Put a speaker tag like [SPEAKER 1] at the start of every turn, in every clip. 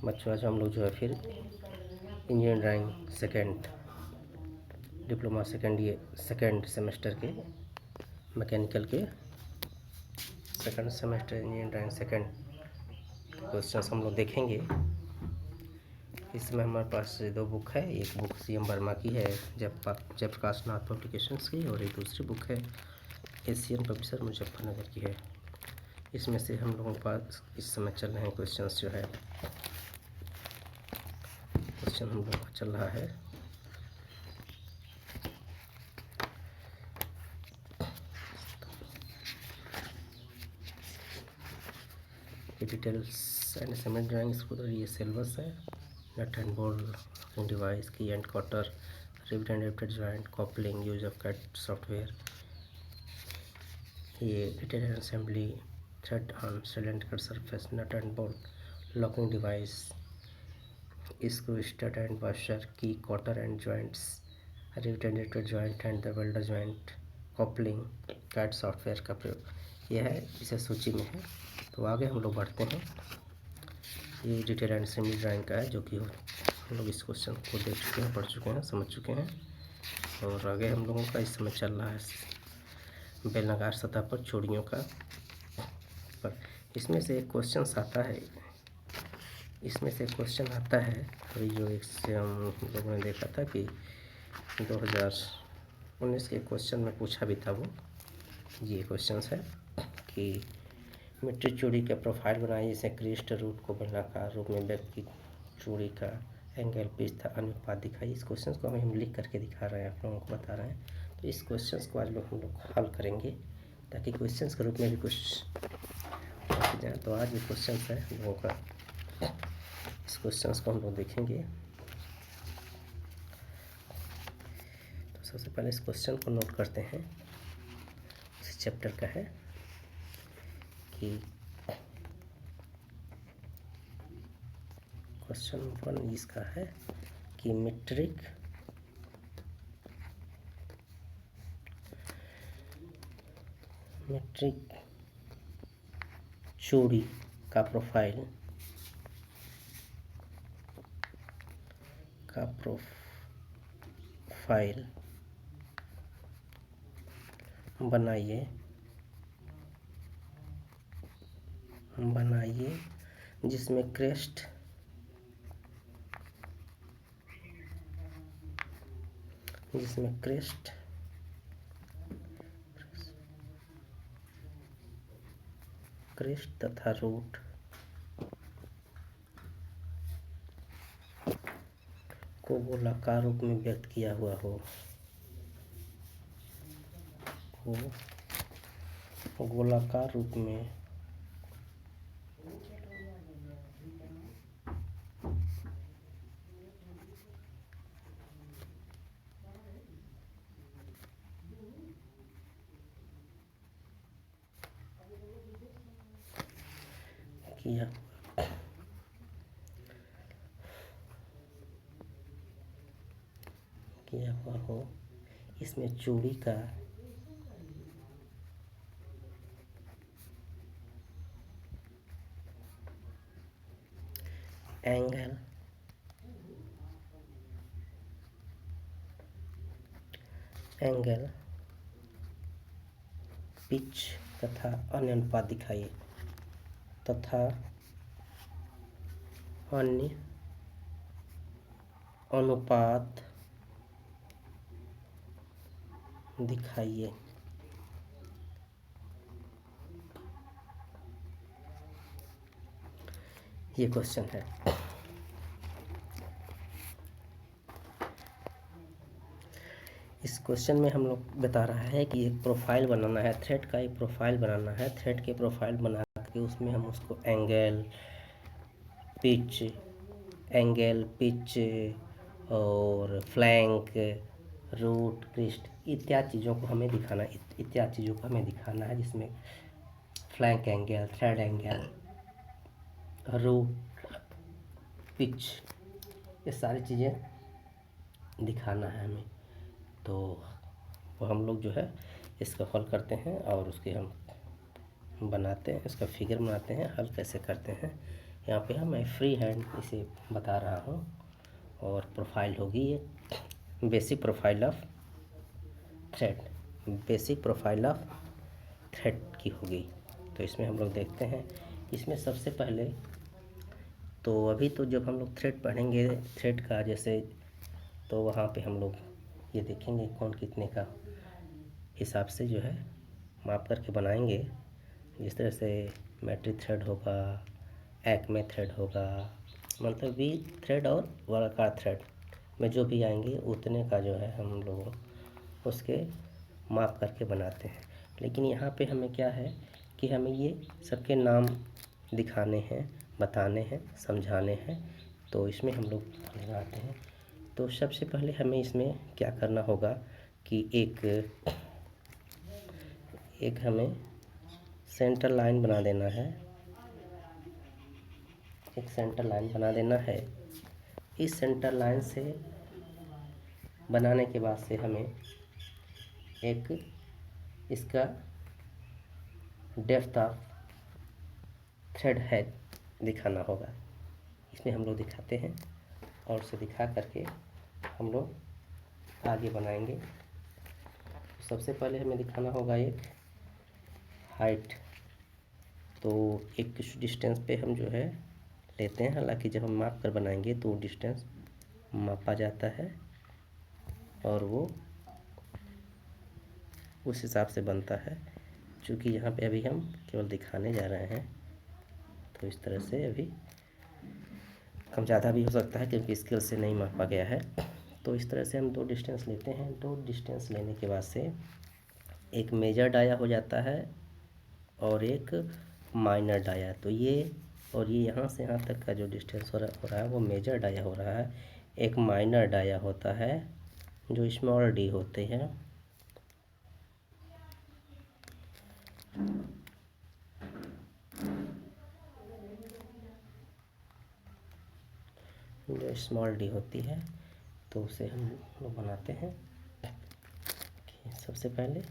[SPEAKER 1] बच्चों आज हम लोग जो है फिर engineering drawing second diploma second semester के मैकेनिकल के second semester engineering drawing second के क्वेश्चन हम लोग देखेंगे। इसमें हमारे पास दो बुक है, एक बुक CM वर्मा की है जयप्रकाश नाथ पब्लिकेशंस की, और एक दूसरी बुक है एशियन पब्लिशर मुजफ्फरनगर की है। इसमें से हम लोगों के पास इस समय चल रहे हैं क्वेश्चंस जो है, क्वेश्चन हम लोगों का चल रहा है डिटेल्स एंड असेंबली ड्राइंग्स को। तो ये सिलेबस है, नट एंड बोल्ट डिवाइस की and cotter, rivet and riveted joint, coupling, use of CAD software, ये detail and assembly, thread on cylindrical surface, nut and bolt, locking device, screw stud and washer की, cotter and joints, rivet and riveted joint and the welder joint, coupling, CAD software का प्रयोग, यह है इसे सूची में है। तो आगे हम लोग बढ़ते हैं। ये डिटेल एंड असेंबली ड्राइंग का है, जो कि हम लोग इस क्वेश्चन को देख चुके हैं, पढ़ चुके हैं, समझ चुके हैं। और आगे हम लोगों का इस समय चल रहा है बेलनाकार सतह पर चूड़ियों का। पर इसमें से एक क्वेश्चन आता है, अभी जो एक से हम लोगों ने देखा था कि 2019 के क्वेश्चन में पूछा भी था, वो ये क्वेश्चन है कि मिट्टी चूड़ी का प्रोफाइल बनाइए जिससे क्रिस्ट रूट को बेलनाकार रूप में व्यक्त की चूड़ी का एंगल पिच था अनुपात दिखाइए। इस क्वेश्चन को हम लिख करके दिखा रहे हैं, आप लोगों को बता रहे हैं। तो इस क्वेश्चन को आज हम लोग हल करेंगे ताकि क्वेश्चन के रूप में भी कुछ जाए। तो आज ये क्वेश्चन है हम लोगों का, इस क्वेश्चन को हम लोग देखेंगे। तो सबसे पहले इस क्वेश्चन को नोट करते हैं, इस चैप्टर का है कि क्वेश्चन 1 इसका है कि मीट्रिक चूड़ी का प्रोफाइल बनाइए जिसमें क्रिस्ट तथा रूट को गोलाकार रूप में व्यक्त किया हुआ हो, गोलाकार रूप में किया हुआ हो। इसमें चूड़ी का एंगल पिच तथा अन्य अनुपात दिखाइए, ये क्वेश्चन है। इस क्वेश्चन में हम लोग बता रहा है कि एक प्रोफाइल बनाना है, थ्रेड का एक प्रोफाइल बनाना है। थ्रेड के प्रोफाइल बना के उसमें हम उसको एंगल पिच और फ्लैंक, रूट, क्रिस्ट इत्यादि चीज़ों को हमें दिखाना है, जिसमें flank angle, thread angle, root, pitch, ये सारी चीज़ें दिखाना है हमें। तो वो हम लोग जो है इसका हल करते हैं और उसके हम बनाते हैं, इसका फिगर बनाते हैं, हल कैसे करते हैं यहाँ पे मैं फ्री हैंड इसे बता रहा हूँ। और प्रोफाइल होगी ये basic profile of thread, basic profile of thread की होगी। तो इसमें हम लोग देखते हैं, इसमें सबसे पहले तो अभी तो जब हम लोग थ्रेड पढ़ेंगे थ्रेड का जैसे, तो वहाँ पे हम लोग ये देखेंगे कौन कितने का हिसाब से जो है माप करके बनाएंगे। जिस तरह से मैट्रिक थ्रेड होगा, एक्मे थ्रेड होगा, मतलब वी थ्रेड और वर्गाकार थ्रेड में जो भी आएंगे उतने का जो है हम लोग उसके माप करके बनाते हैं। लेकिन यहाँ पे हमें क्या है कि हमें ये सबके नाम दिखाने हैं, बताने हैं, समझाने हैं। तो इसमें हम लोग लगाते हैं। तो सबसे पहले हमें इसमें क्या करना होगा कि एक हमें सेंटर लाइन बना देना है, एक सेंटर लाइन बना देना है। इस सेंटर लाइन से बनाने के बाद से हमें एक इसका डेप्थ ऑफ थ्रेड हेड दिखाना होगा। इसमें हम लोग दिखाते हैं और उसे दिखा करके हम लोग आगे बनाएंगे। सबसे पहले हमें दिखाना होगा एक हाइट। तो एक कुछ डिस्टेंस पे हम जो है लेते हैं, हालांकि जब हम माप कर बनाएंगे तो डिस्टेंस मापा जाता है और वो उस हिसाब से बनता है। क्योंकि यहाँ पे अभी हम केवल दिखाने जा रहे हैं, तो इस तरह से अभी कम ज़्यादा भी हो सकता है क्योंकि स्केल से नहीं मापा गया है। तो इस तरह से हम दो डिस्टेंस लेते हैं। दो डिस्टेंस लेने के बाद से एक मेजर डाया हो जाता है और एक माइनर डाया। तो ये और ये यहाँ से यहाँ तक का जो डिस्टेंस हो रहा है वो मेजर डाया हो रहा है। एक माइनर डाया होता है जो स्मॉल डी होते हैं। जो स्मॉल डी होती है तो उसे हम लोग बनाते हैं। सबसे पहले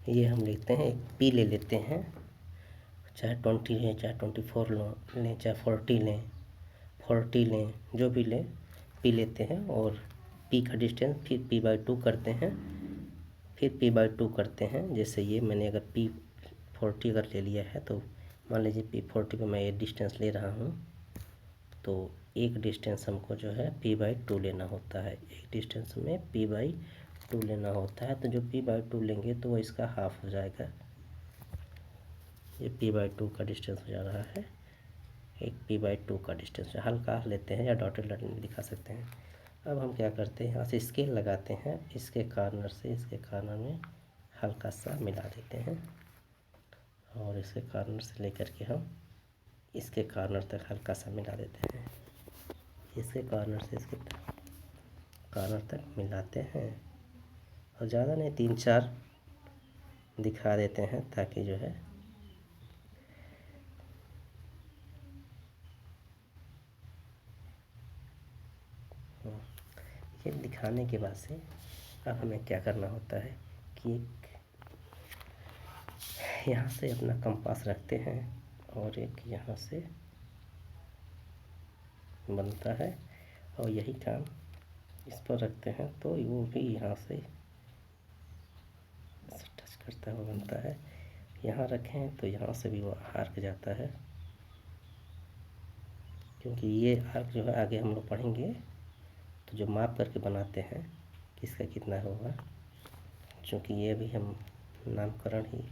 [SPEAKER 1] ये हम लेते हैं, एक पी ले लेते हैं, चाहे 20 लें, चाहे 24 लें, चाहे 40 लें, जो भी लें पी लेते हैं। और पी का डिस्टेंस फिर p/2 करते हैं, फिर p/2 करते हैं। जैसे ये मैंने अगर p40 अगर ले लिया है तो मान लीजिए p40 पे मैं ये डिस्टेंस ले रहा हूँ, तो एक डिस्टेंस हमको जो है p/2 लेना होता है। एक डिस्टेंस में p/2 लेना होता है। तो जो p/2 लेंगे तो वो इसका हाफ हो जाएगा। ये p/2 का डिस्टेंस हो जा रहा है, एक p/2 का डिस्टेंस हल्का लेते हैं या डॉटेड लाइन में दिखा सकते हैं। अब हम क्या करते हैं, यहाँ से स्केल लगाते हैं, इसके कॉर्नर से इसके कॉर्नर में हल्का सा मिला देते हैं और इसके कॉर्नर से लेकर के हम इसके कॉर्नर तक हल्का सा मिला देते हैं। इसके कॉर्नर से इसके कॉर्नर तक मिलाते हैं और ज़्यादा नहीं 3-4 दिखा देते हैं ताकि जो है ये दिखाने के बाद से अब हमें क्या करना होता है कि एक यहाँ से अपना कंपास रखते हैं और एक यहाँ से बनता है और यही काम इस पर रखते हैं तो वो भी यहाँ से टच करता हुआ बनता है। यहाँ रखें तो यहाँ से भी वो आर्क जाता है, क्योंकि ये आर्क जो है आगे हम लोग पढ़ेंगे तो जो माप करके बनाते हैं किसका कितना होगा, क्योंकि ये भी हम नामकरण ही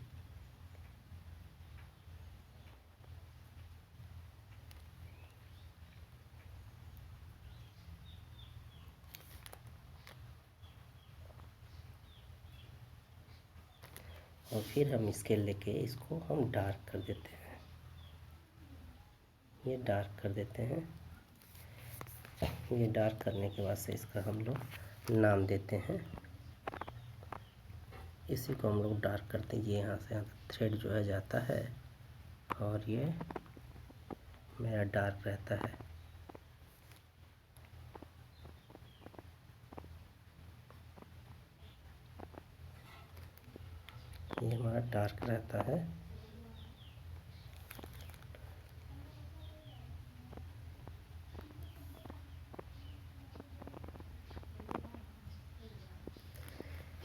[SPEAKER 1] और फिर हम स्केल लेके इसको हम डार्क कर देते हैं। ये डार्क कर देते हैं। ये डार्क करने के बाद से इसका हम लोग नाम देते हैं। इसी को हम लोग डार्क करते हैं। ये यहाँ से यहाँ थ्रेड जो है जाता है और ये मेरा डार्क रहता है। ये हमारा डार्क रहता है।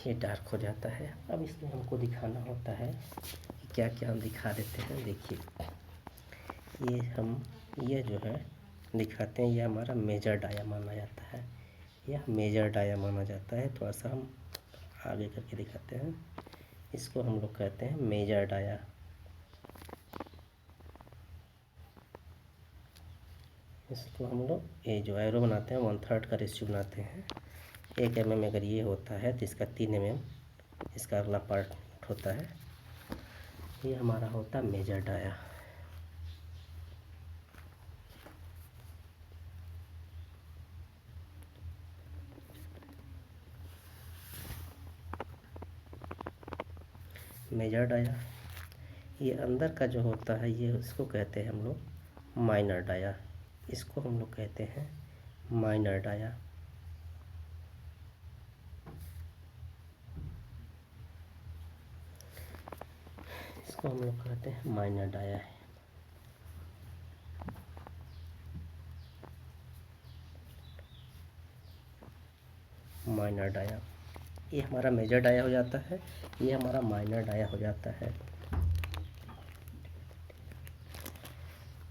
[SPEAKER 1] ये डार्क हो जाता है। अब इसमें हमको दिखाना होता है कि क्या क्या हम दिखा देते हैं। देखिए, ये जो है दिखाते हैं, ये हमारा मेजर डाया माना जाता है। यह मेजर डाया माना जाता है। थोड़ा सा हम आगे करके दिखाते हैं। इसको हम लोग कहते हैं मेजर डाया। इसको हम लोग ये जो एरो बनाते हैं 1/3 का रेशियो बनाते हैं। 1 mm अगर ये होता है तो इसका 3 mm इसका अगला पार्ट होता है। ये हमारा होता है मेजर डाया। Major dia. ये अंदर का जो होता है ये इसको कहते हैं हम लोग माइनर डाया। इसको हम लोग कहते हैं माइनर डाया। इसको हम लोग कहते हैं माइनर डाया है। माइनर डाया ये हमारा मेजर डाया हो जाता है। ये हमारा माइनर डाया हो जाता है।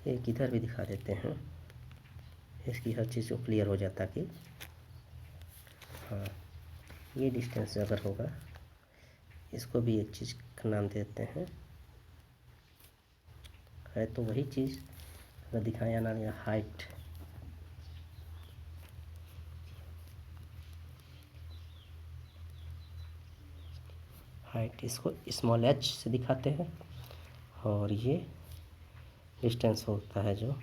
[SPEAKER 1] एक इधर भी दिखा देते हैं, इसकी हर चीज़ को क्लियर हो जाता कि हाँ, ये डिस्टेंस अगर होगा, इसको भी एक चीज़ का नाम देते हैं, है तो वही चीज़ अगर दिखाया ना या हाइट। हाइट इसको स्मॉल h से दिखाते हैं। और ये डिस्टेंस होता है जो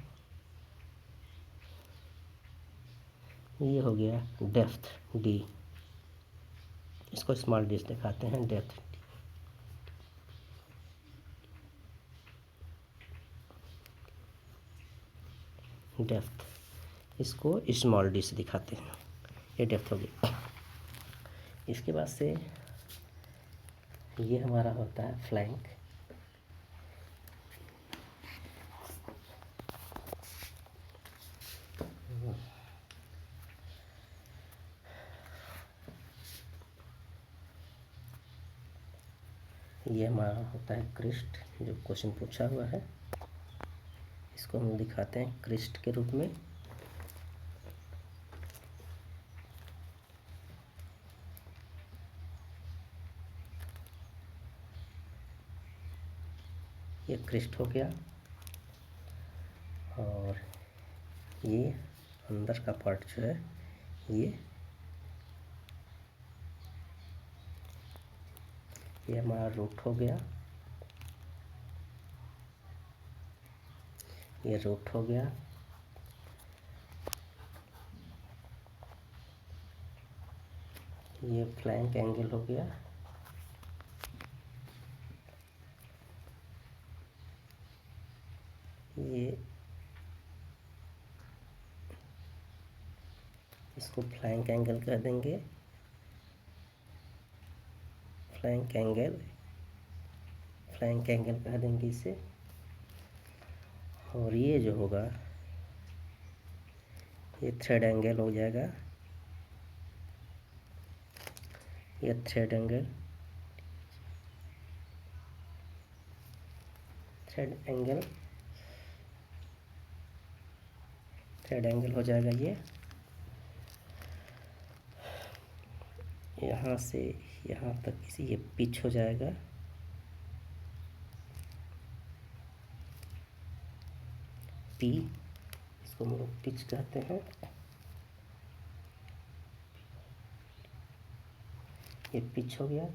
[SPEAKER 1] ये हो गया डेप्थ d। इसको स्मॉल d से दिखाते हैं डेप्थ। डेप्थ इसको स्मॉल d से दिखाते हैं। ये डेप्थ हो गई। इसके बाद से ये हमारा होता है फ्लैंक। ये हमारा होता है क्रिस्ट, जो क्वेश्चन पूछा हुआ है। इसको हम दिखाते हैं क्रिस्ट के रूप में। ये क्रिस्ट हो गया। और ये अंदर का पार्ट जो है ये हमारा रूट हो गया। ये रूट हो गया। ये फ्लैंक एंगल हो गया। ये इसको फ्लैंक एंगल कह देंगे। फ्लैंक एंगल कह देंगे इसे। और ये जो होगा ये थ्रेड एंगल हो जाएगा। ये थ्रेड एंगल हो जाएगा। ये यहाँ से यहाँ तक किसी ये पिच हो जाएगा। पी इसको हम लोग पिच कहते हैं। ये पिच हो गया।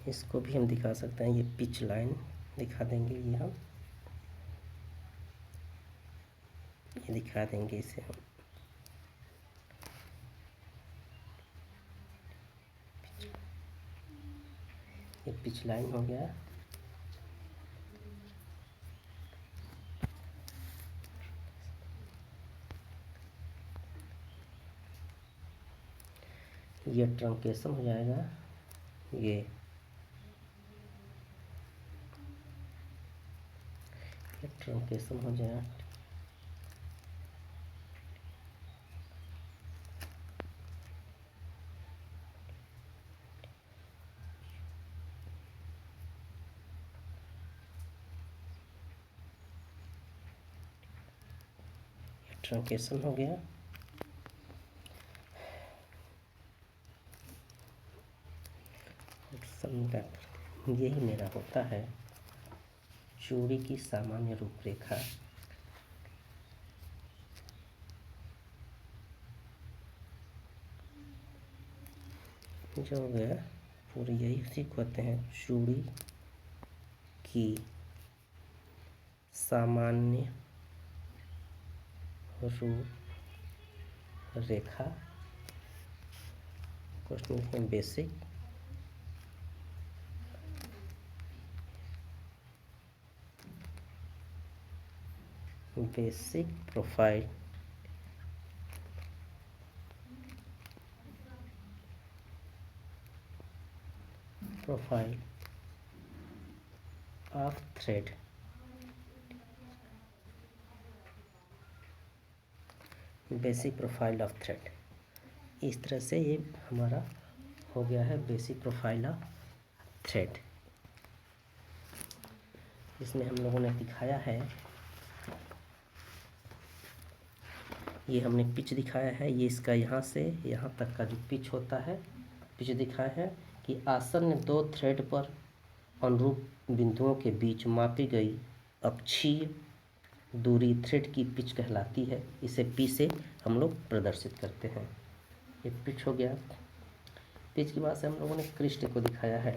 [SPEAKER 1] इसको भी हम दिखा सकते हैं, ये पिच लाइन दिखा देंगे, ये दिखा देंगे इसे हम। ये पिच लाइन हो गया। ये ट्रंकेशन हो जाएगा, ये ट्रंकेशन हो जाएगा। ट्रंकेशन हो गया। यही मेरा होता है चूड़ी की सामान्य रूपरेखा। जो हो गया पूरी, यही उसी को कहते हैं चूड़ी की सामान्य रूपरेखा। क्वेश्चन लिखते हैं basic profile of thread. Basic profile of thread, इस तरह से ये हमारा हो गया है बेसिक प्रोफाइल ऑफ थ्रेड। इसमें हम लोगों ने दिखाया है, ये हमने पिच दिखाया है, ये इसका यहाँ से यहाँ तक का जो पिच होता है, पिच दिखाया है कि आसन्न दो थ्रेड पर अनुरूप बिंदुओं के बीच मापी गई अक्षीय दूरी थ्रेड की पिच कहलाती है। इसे पी से हम लोग प्रदर्शित करते हैं। ये पिच हो गया। पिच के बाद से हम लोगों ने क्रिस्ट को दिखाया है।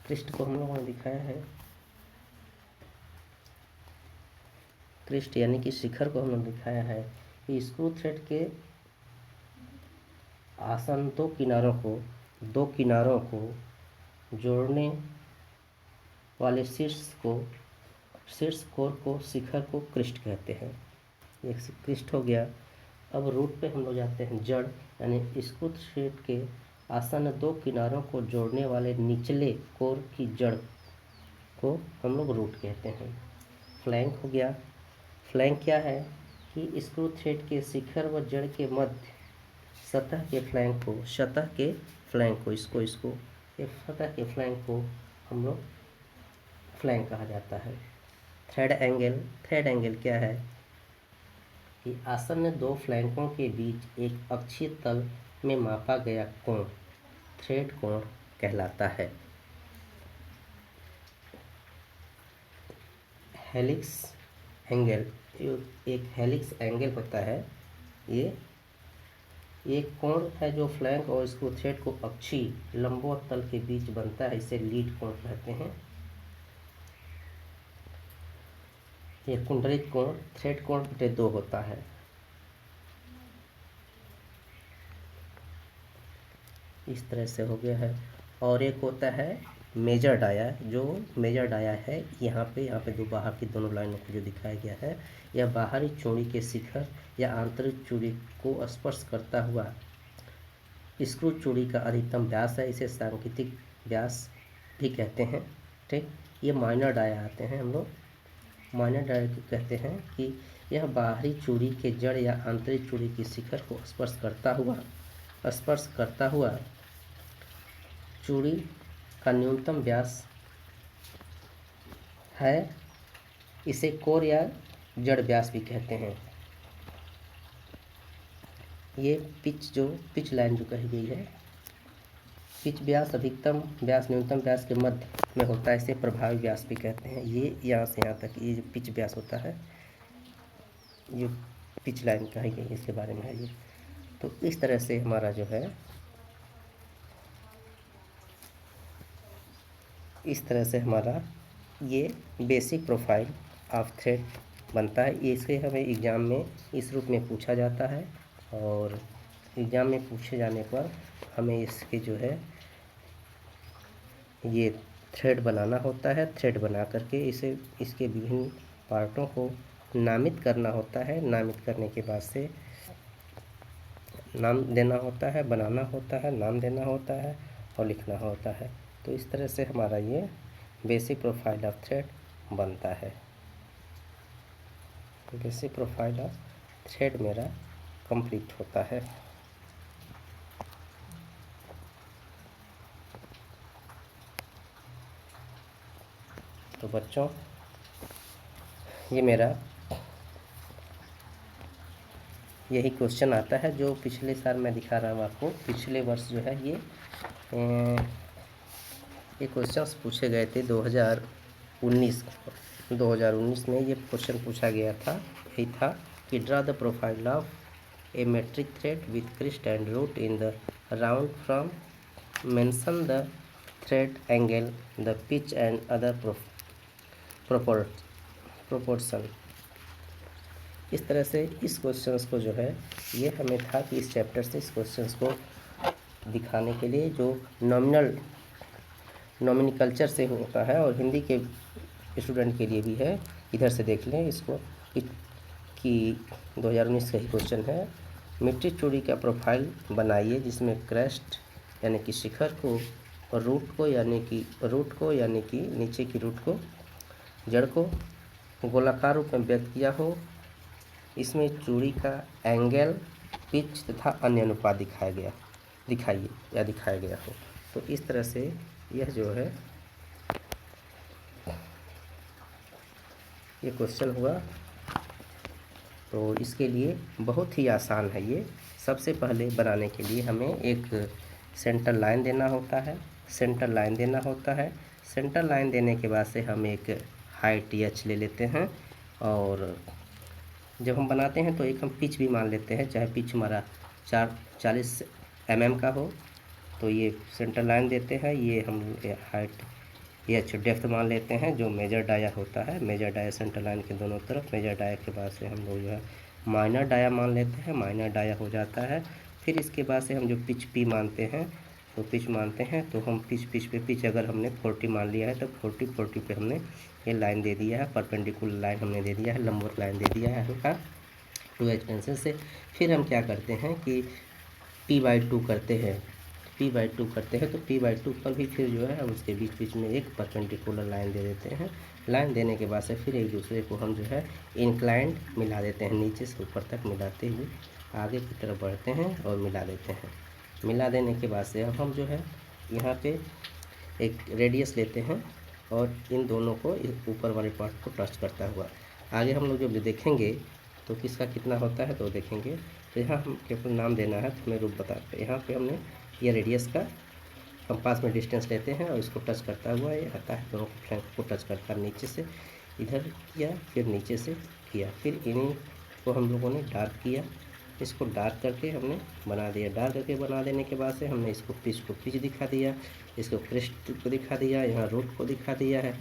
[SPEAKER 1] क्रिस्ट को हम लोगों ने दिखाया है, क्रिस्ट यानी कि शिखर को हमने दिखाया है कि स्क्रू थ्रेड के आसन दो किनारों को जोड़ने वाले शीर्ष कोर को शिखर को क्रिस्ट कहते हैं। एक क्रिस्ट हो गया। अब रूट पे हम लोग जाते हैं, जड़ यानी स्क्रू थ्रेड के आसन दो किनारों को जोड़ने वाले निचले कोर की जड़ को हम लोग रूट कहते हैं। फ्लैंक हो गया। फ्लैंक क्या है कि स्क्रू थ्रेड के शिखर व जड़ के मध्य सतह के फ्लैंक को सतह के फ्लैंक को हम लोग फ्लैंक कहा जाता है। थ्रेड एंगल क्या है कि आसन्न दो फ्लैंकों के बीच एक अक्षीय तल में मापा गया कोण थ्रेड कोण कहलाता है। हेलिक्स एंगल, एक हेलिक्स एंगल होता है, ये एक कोण है जो फ्लैंक और स्क्रू थ्रेड को अक्षीय लंबवत तल के बीच बनता है, इसे लीड कोण कहते हैं। यह कुंडलित कोण थ्रेड कोण बटे 2 होता है। इस तरह से हो गया है। और एक होता है मेजर डाया, जो मेजर डाया है यहाँ पे दो बाहर की दोनों लाइनों को जो दिखाया गया है, यह बाहरी चूड़ी के शिखर या आंतरिक चूड़ी को स्पर्श करता हुआ स्क्रू चूड़ी का अधिकतम व्यास है। इसे सांकेतिक व्यास भी कहते हैं। ठीक, ये माइनर डाया आते हैं, हम लोग माइनर डाया कहते हैं कि यह बाहरी चूड़ी के जड़ या आंतरिक चूड़ी के शिखर को स्पर्श करता हुआ चूड़ी का न्यूनतम व्यास है। इसे कोर या जड़ व्यास भी कहते हैं। ये पिच लाइन जो कही गई है, पिच व्यास अधिकतम व्यास न्यूनतम व्यास के मध्य में होता है, इसे प्रभावी व्यास भी कहते हैं। ये यहाँ से यहाँ तक ये जो पिच व्यास होता है, जो पिच लाइन कही गई है, इसके बारे में है ये। तो इस तरह से हमारा जो है इस तरह से हमारा ये बेसिक प्रोफाइल ऑफ थ्रेड बनता है। इसे हमें एग्ज़ाम में इस रूप में पूछा जाता है और एग्ज़ाम में पूछे जाने पर हमें इसके जो है ये थ्रेड बनाना होता है। थ्रेड बना करके इसे इसके विभिन्न पार्टों को नामित करना होता है। नामित करने के बाद से नाम देना होता है, बनाना होता है, नाम देना होता है और लिखना होता है। तो इस तरह से हमारा ये बेसिक प्रोफाइल ऑफ थ्रेड बनता है। बेसिक प्रोफाइल ऑफ थ्रेड मेरा कंप्लीट होता है। तो बच्चों ये मेरा यही क्वेश्चन आता है जो पिछले साल मैं दिखा रहा हूँ आपको। पिछले वर्ष जो है ये क्वेश्चंस पूछे गए थे 2019 में ये क्वेश्चन पूछा गया था। यही था कि draw the profile of a metric thread with crest and root in the round from mention the thread angle the pitch and other proportion. इस तरह से इस क्वेश्चंस को जो है ये हमें था कि इस चैप्टर से इस क्वेश्चंस को दिखाने के लिए जो नॉमिनिकल्चर से होता है और हिंदी के स्टूडेंट के लिए भी है। इधर से देख लें इसको कि 2019 का ही क्वेश्चन है। मिट्टी चूड़ी का प्रोफाइल बनाइए जिसमें क्रेस्ट यानी कि शिखर को और रूट को यानी कि नीचे की रूट को, जड़ को गोलाकार रूप में व्यक्त किया हो। इसमें चूड़ी का एंगल, पिच तथा अन्य अनुपात दिखाया गया हो। तो इस तरह से यह जो है ये क्वेश्चन हुआ। तो इसके लिए बहुत ही आसान है ये। सबसे पहले बनाने के लिए हमें एक सेंटर लाइन देना होता है। सेंटर लाइन देने के बाद से हम एक हाइट h ले लेते हैं और जब हम बनाते हैं तो एक हम पिच भी मान लेते हैं, चाहे पिच हमारा 40 mm का हो। तो ये सेंटर लाइन देते हैं, ये हम हाइट h डेप्थ मान लेते हैं जो मेजर डाया होता है। मेजर डाया सेंटर लाइन के दोनों तरफ, मेजर डाया के बाद से हम लोग जो है माइनर डाया मान लेते हैं। माइनर डाया हो जाता है। फिर इसके बाद से हम जो पिच p मानते हैं तो हम पिच अगर हमने 40 मान लिया है तो 40 पे हमने ये लाइन दे दिया है, परपेंडिकुलर लाइन हमने दे दिया है, लंबवत लाइन दे दिया है हल्का 2h पेंसिल से। फिर हम क्या करते हैं कि p/2 करते हैं। तो p/2 पर भी फिर जो है हम उसके बीच में एक परपेंडिकुलर लाइन दे देते हैं। लाइन देने के बाद से फिर एक दूसरे को हम जो है इंक्लाइंड मिला देते हैं, नीचे से ऊपर तक मिलाते हुए आगे की तरफ बढ़ते हैं और मिला देते हैं। मिला देने के बाद से अब हम जो है यहाँ पे एक रेडियस लेते हैं और इन दोनों को ऊपर वाले पार्ट को टच करता हुआ आगे हम लोग जब देखेंगे तो किसका कितना होता है तो देखेंगे। तो यहाँ हम केवल नाम देना है तो हमें रूप बताते हैं। यहाँ पे हमने ये रेडियस का कंपास में डिस्टेंस लेते हैं और इसको टच करता हुआ ये आता है, दोनों फ्लैंक को टच करता, नीचे से इधर किया फिर नीचे से किया, फिर इन्हीं को हम लोगों ने डार्क किया। इसको डार्क करके हमने बना दिया। डार्क करके बना देने के बाद से हमने इसको पिच दिखा दिया, इसको क्रेस्ट को दिखा दिया, यहाँ रूट को दिखा दिया है,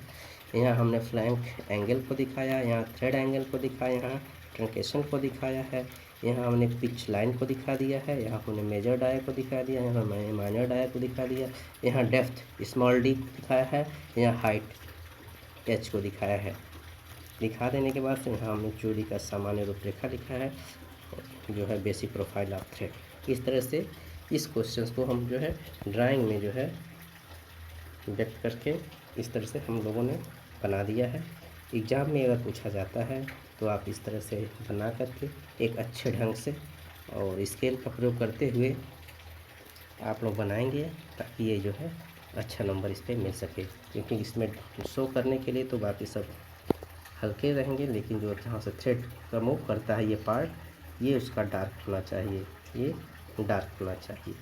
[SPEAKER 1] यहाँ हमने फ्लैंक एंगल को दिखाया, यहाँ थ्रेड एंगल को दिखाया, यहाँ ट्रंकेशन को दिखाया है, यहाँ हमने पिच लाइन को दिखा दिया है, यहाँ हमने मेजर डाया को दिखा दिया, यहाँ मैंने माइनर डाया को दिखा दिया, यहाँ डेप्थ स्मॉल d को दिखाया है, यहाँ हाइट h को दिखाया है। दिखा देने के बाद से यहाँ हमने चूड़ी का सामान्य रूपरेखा लिखा है जो है बेसिक प्रोफाइल ऑफ थ्रेड। इस तरह से इस क्वेश्चन को हम जो है ड्राइंग में जो है व्यक्त करके इस तरह से हम लोगों ने बना दिया है। एग्ज़ाम में अगर पूछा जाता है तो आप इस तरह से बना करके एक अच्छे ढंग से और स्केल का प्रयोग करते हुए आप लोग बनाएंगे ताकि ये जो है अच्छा नंबर इस पर मिल सके। क्योंकि इसमें शो करने के लिए तो बाकी सब हल्के रहेंगे, लेकिन जो जहाँ से थ्रेड का मूव करता है ये पार्ट ये उसका डार्क होना चाहिए, ये डार्क होना चाहिए।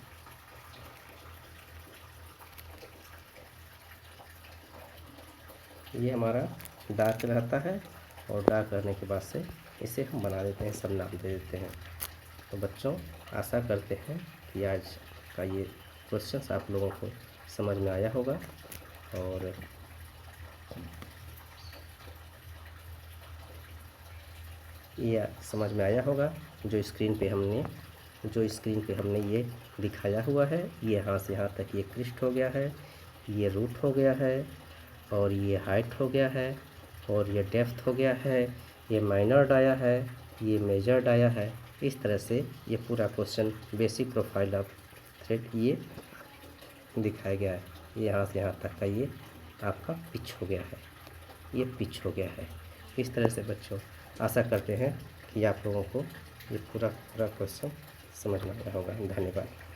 [SPEAKER 1] ये हमारा डार्क रहता है और डार्क करने के बाद से इसे हम बना देते हैं, सब नाम दे देते हैं। तो बच्चों आशा करते हैं कि आज का ये क्वेश्चन आप लोगों को समझ में आया होगा और ये समझ में आया होगा। जो स्क्रीन पे हमने ये दिखाया हुआ है, ये यहाँ से यहाँ तक ये क्रिस्ट हो गया है, ये रूट हो गया है, और ये हाइट हो गया है, और ये डेप्थ हो गया है, ये माइनर डाया है, ये मेजर डाया है। इस तरह से ये पूरा question basic profile of thread ये दिखाया गया है। यहाँ से यहाँ तक का ये आपका पिच हो गया है, ये पिच हो गया है। इस तरह से बच्चों आशा करते हैं कि आप लोगों को ये पूरा क्वेश्चन समझ में आया होगा। धन्यवाद।